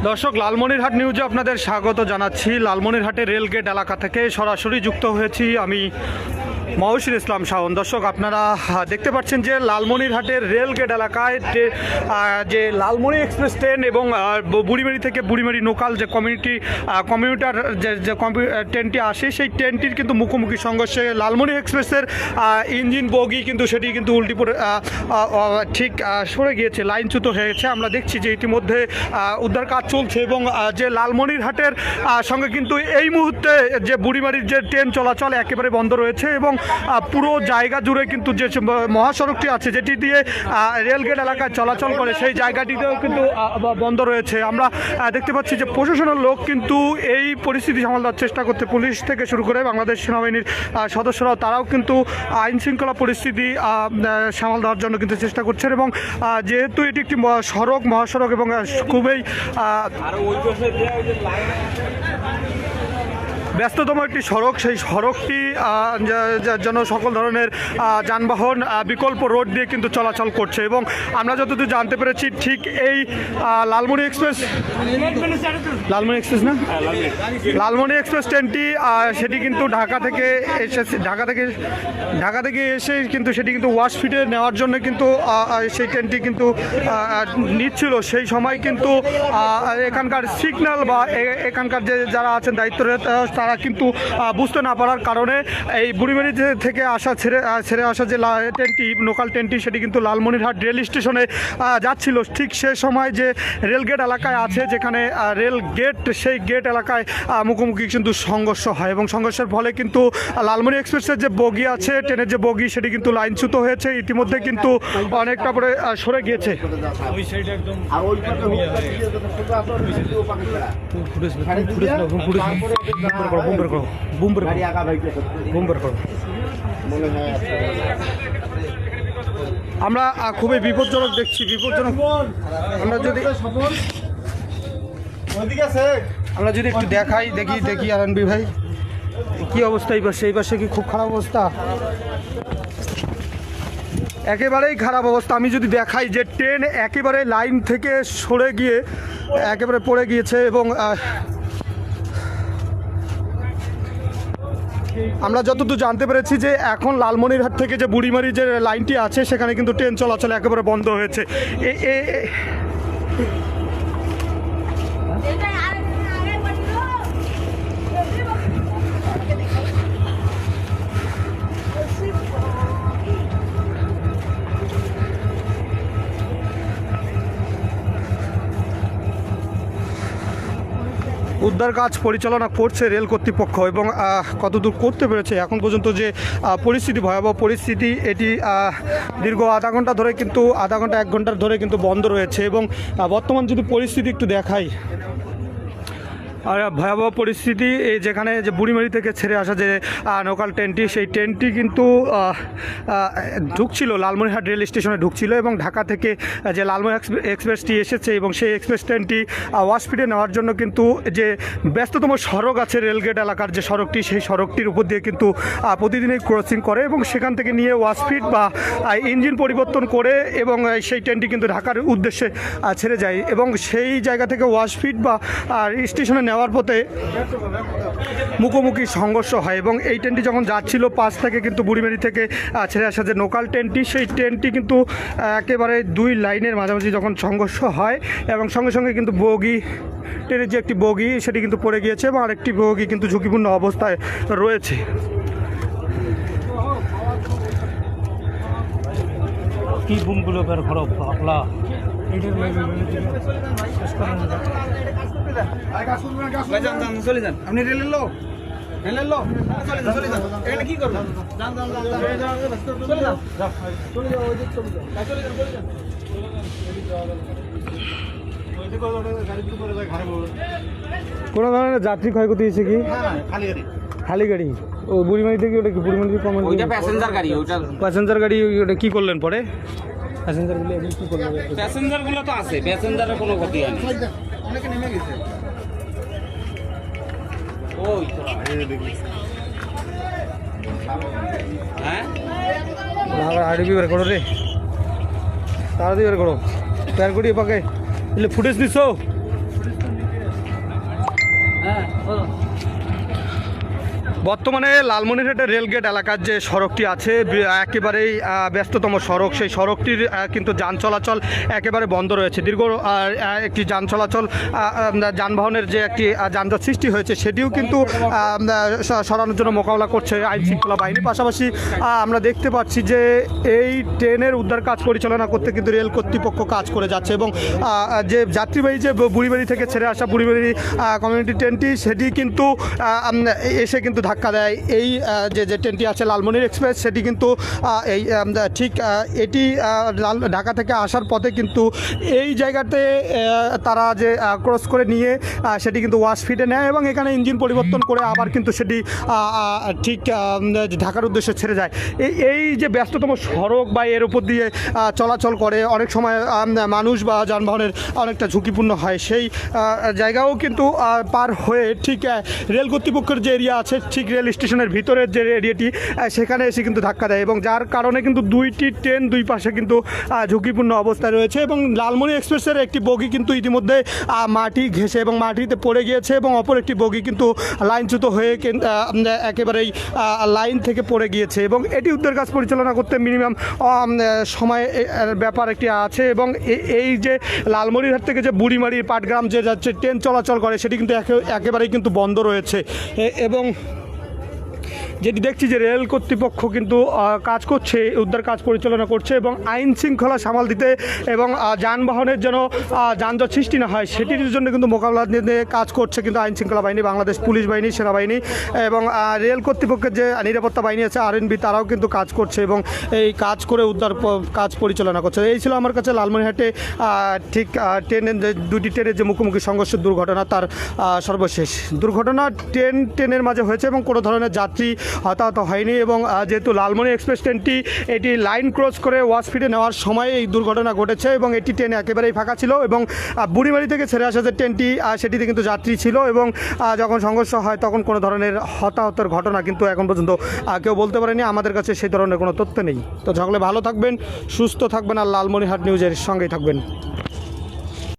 দর্শক, লালমনিরহাট নিউজে আপনাদের স্বাগত জানাচ্ছি। লালমনিরহাটের রেলগেট এলাকা থেকে সরাসরি যুক্ত হয়েছি আমি মহসিন ইসলাম শাওন। দর্শক, আপনারা দেখতে পাচ্ছেন যে লালমনিরহাটের রেলগেট এলাকায় যে লালমনি এক্সপ্রেস ট্রেন এবং বুড়িমারি থেকে বুড়িমারি লোকাল যে কমিউটার যে ট্রেনটি আসে, সেই ট্রেনটির কিন্তু মুখোমুখি সংঘর্ষে লালমনি এক্সপ্রেসের ইঞ্জিন বগি কিন্তু সেটি কিন্তু উল্টি পড়ে ঠিক সরে গিয়েছে, লাইনচ্যুত হয়ে গেছে। আমরা দেখছি যে ইতিমধ্যে উদ্ধার কাজ চলছে এবং যে লালমনিরহাটের সঙ্গে কিন্তু এই মুহূর্তে যে বুড়িমারির যে ট্রেন চলাচল একেবারে বন্ধ রয়েছে এবং পুরো জায়গা জুড়ে কিন্তু যে মহাসড়কটি আছে যেটি দিয়ে রেলগেট এলাকায় চলাচল করে সেই জায়গাটিতেও কিন্তু বন্ধ রয়েছে। আমরা দেখতে পাচ্ছি যে প্রশাসনের লোক কিন্তু এই পরিস্থিতি সামাল দেওয়ার চেষ্টা করতে, পুলিশ থেকে শুরু করে বাংলাদেশ সেনাবাহিনীর সদস্যরাও তারাও কিন্তু আইন শৃঙ্খলা পরিস্থিতি সামাল দেওয়ার জন্য কিন্তু চেষ্টা করছেন। এবং যেহেতু এটি একটি মহাসড়ক এবং খুবই ব্যস্ততম একটি সড়ক, সেই সড়কটি যেন সকল ধরনের যানবাহন বিকল্প রোড দিয়ে কিন্তু চলাচল করছে। এবং আমরা যতদূর জানতে পেরেছি ঠিক এই লালমনি এক্সপ্রেস না লালমনি এক্সপ্রেস ট্রেনটি সেটি কিন্তু ঢাকা থেকে এসে কিন্তু সেটি কিন্তু ওয়াশফিটে নেওয়ার জন্য কিন্তু সেই ট্রেনটি কিন্তু নিচ্ছিল। সেই সময় কিন্তু এখানকার সিগন্যাল বা এখানকার যে যারা আছেন দায়িত্বরত তারা কিন্তু বুঝতে না পারার কারণে এই বুড়িমারি থেকে ছেড়ে আসা যে ট্রেনটি লোকাল ট্রেনটি সেটি কিন্তু লালমনিরহাট রেল স্টেশনে যাচ্ছিল। ঠিক সে সময় যে রেলগেট এলাকায় আছে যেখানে রেল গেট, সেই গেট এলাকায় মুখোমুখি কিন্তু সংঘর্ষ হয় এবং সংঘর্ষের ফলে কিন্তু লালমনি এক্সপ্রেসের যে বগি আছে, ট্রেনের যে বগি সেটি কিন্তু লাইনচ্যুত হয়েছে, ইতিমধ্যে কিন্তু অনেকটা করে সরে গিয়েছে। আমরা খুবই বিপজ্জনক দেখছি, বিপজ্জনক। আমরা যদি একটু দেখি আরনবি ভাই কি অবস্থা এই পাশে কি খুব খারাপ অবস্থা? একেবারেই খারাপ অবস্থা। আমি যদি দেখাই যে ট্রেন একেবারে লাইন থেকে সরে গিয়ে একেবারে পড়ে গিয়েছে এবং আমরা যতদূর জানতে পেরেছি যে এখন লালমনিরহাট থেকে যে বুড়িমারি যে লাইনটি আছে সেখানে কিন্তু ট্রেন চলাচল একেবারে বন্ধ হয়েছে। উদ্ধার কাজ পরিচালনা করছে রেল কর্তৃপক্ষ এবং কতদূর করতে পেরেছে এখন পর্যন্ত যে পরিস্থিতি, ভয়াবহ পরিস্থিতি, এটি দীর্ঘ আধা ঘন্টা 1 ঘন্টার ধরে কিন্তু বন্ধ রয়েছে। এবং বর্তমান যদি পরিস্থিতি একটু দেখাই, আর ভয়াবহ পরিস্থিতি যেখানে যে বুড়িমারি থেকে ছেড়ে আসা যে লোকাল ট্রেনটি, সেই ট্রেনটি কিন্তু ঢুকছিল লালমনিরহাট রেল স্টেশনে ঢুকছিল এবং ঢাকা থেকে যে লালমনি এক্সপ্রেসটি এসেছে এবং সেই এক্সপ্রেস ট্রেনটি ওয়াশফিটে নেওয়ার জন্য কিন্তু যে ব্যস্ততম সড়ক আছে রেলগেট এলাকার যে সড়কটি, সেই সড়কটির উপর দিয়ে কিন্তু প্রতিদিনই ক্রসিং করে এবং সেখান থেকে নিয়ে ওয়াশফিট বা ইঞ্জিন পরিবর্তন করে এবং সেই ট্রেনটি কিন্তু ঢাকার উদ্দেশ্যে ছেড়ে যায় এবং সেই জায়গা থেকে ওয়াশফিট বা স্টেশনে নেওয়ার পথে মুখোমুখি সংঘর্ষ হয় এবং এই ট্রেনটি যখন যাচ্ছিল পাশ থেকে কিন্তু বুড়িমারি থেকে ছেড়ে আসা যে লোকাল ট্রেনটি, সেই ট্রেনটি কিন্তু একেবারে 2 লাইনের মাঝামাঝি যখন সংঘর্ষ হয় এবং সঙ্গে সঙ্গে কিন্তু ট্রেনের যে একটি বগি সেটি কিন্তু পড়ে গিয়েছে এবং আরেকটি বগি কিন্তু ঝুঁকিপূর্ণ অবস্থায় রয়েছে। কি বুমগুলো বের করো পাগলা চলে যান, আপনি রেলের লোক চলে যান, এখানে কি করবেন? কোনো ধরনের যাত্রী ক্ষয়ক্ষতি হয়েছে কি? খালি গাড়ি। ও বুড়িমারি থেকে ওটা কি বুড়িমারি প্যাসেঞ্জার গাড়ি ওটা কি করলেন পরে? প্যাসেঞ্জারগুলো তো আছে, প্যাসেঞ্জারের কোনো ক্ষতি হয়নি। অনেকে নেমে গেছে। ওই হ্যাঁ আড়বি বের করো রে, তাড়াতাড়ি বের করো, প্যার করিয়ে পাকে ফুটেজ দিছো। বর্তমানে লালমনিরহাটের রেলগেট এলাকার যে সড়কটি আছে একেবারেই ব্যস্ততম সড়ক, সেই সড়কটির কিন্তু যান চলাচল একেবারে বন্ধ রয়েছে। দীর্ঘ একটি যান চলাচল যানবাহনের যে একটি যানজট সৃষ্টি হয়েছে সেটিও কিন্তু সরানোর জন্য মোকাবিলা করছে আইন শৃঙ্খলা বাহিনী। পাশাপাশি আমরা দেখতে পাচ্ছি যে এই ট্রেনের উদ্ধার কাজ পরিচালনা করতে কিন্তু রেল কর্তৃপক্ষ কাজ করে যাচ্ছে এবং যে যাত্রীবাহী যে বুড়িবাড়ি থেকে ছেড়ে আসা বুড়িবাড়ি কমিউনিটি ট্রেনটি সেটি কিন্তু এসে কিন্তু ধাক্কা দেয় এই যে ট্রেনটি আছে লালমনির এক্সপ্রেস, সেটি কিন্তু এই ঠিক এটি ঢাকা থেকে আসার পথে কিন্তু এই জায়গাতে তারা যে ক্রস করে নিয়ে সেটি কিন্তু ওয়াশফিটে নেয় এবং এখানে ইঞ্জিন পরিবর্তন করে আবার কিন্তু সেটি ঠিক ঢাকার উদ্দেশ্যে ছেড়ে যায়। এই যে ব্যস্ততম সড়ক বা এর উপর দিয়ে চলাচল করে অনেক সময় মানুষ বা যানবাহনের অনেকটা ঝুঁকিপূর্ণ হয়, সেই জায়গাও কিন্তু পার হয়ে ঠিক রেল কর্তৃপক্ষের যে এরিয়া আছে ঠিক রেল স্টেশনের ভিতরের যে এরিয়াটি সেখানে এসে কিন্তু ধাক্কা দেয় এবং যার কারণে কিন্তু দুইটি ট্রেন দুই পাশে কিন্তু ঝুঁকিপূর্ণ অবস্থায় রয়েছে এবং লালমনি এক্সপ্রেসের একটি বগি কিন্তু ইতিমধ্যে মাটি ঘেঁষে এবং মাটিতে পড়ে গিয়েছে এবং অপর একটি বগি কিন্তু লাইনচ্যুত হয়ে একেবারেই লাইন থেকে পড়ে গিয়েছে এবং এটি উদ্ধার কাজ পরিচালনা করতে মিনিমাম সময় ব্যাপার একটি আছে এবং এই যে লালমনিরহাট থেকে যে বুড়িমারি পাটগ্রাম যে যাচ্ছে ট্রেন চলাচল করে সেটি কিন্তু একেবারেই কিন্তু বন্ধ রয়েছে এবং যেটি দেখছি যে রেল কর্তৃপক্ষ কিন্তু কাজ করছে, উদ্ধার কাজ পরিচালনা করছে এবং আইন শৃঙ্খলা সামাল দিতে এবং যানবাহনের যেন যানজট সৃষ্টি না হয় সেটির জন্য কিন্তু মোকাবিলা নিয়ে কাজ করছে কিন্তু আইন শৃঙ্খলা বাহিনী, বাংলাদেশ পুলিশ বাহিনী, সেনাবাহিনী এবং রেল কর্তৃপক্ষের যে নিরাপত্তা বাহিনী আছে আরএনবি, তারাও কিন্তু কাজ করছে এবং এই কাজ করে উদ্ধার কাজ পরিচালনা করছে। এই ছিল আমার কাছে লালমনিরহাটে ঠিক ট্রেনের যে দুটি ট্রেনের যে মুখোমুখি সংঘর্ষের দুর্ঘটনা, তার সর্বশেষ দুর্ঘটনা ট্রেনের মাঝে হয়েছে এবং কোনো ধরনের যাত্রী হতাহত হয়নি এবং যেহেতু লালমনি এক্সপ্রেস ট্রেনটি এটি লাইন ক্রস করে ওয়াশফিটে নেওয়ার সময় এই দুর্ঘটনা ঘটেছে এবং এটি ট্রেন একেবারেই ফাঁকা ছিল এবং বুড়িমারি থেকে ছেড়ে আসা যে ট্রেনটি সেটিতে কিন্তু যাত্রী ছিল এবং যখন সংঘর্ষ হয় তখন কোনো ধরনের হতাহতের ঘটনা কিন্তু এখন পর্যন্ত কেউ বলতে পারেনি। আমাদের কাছে সেই ধরনের কোনো তথ্য নেই। তো সকলে ভালো থাকবেন, সুস্থ থাকবেন আর লালমনিরহাট নিউজের সঙ্গেই থাকবেন।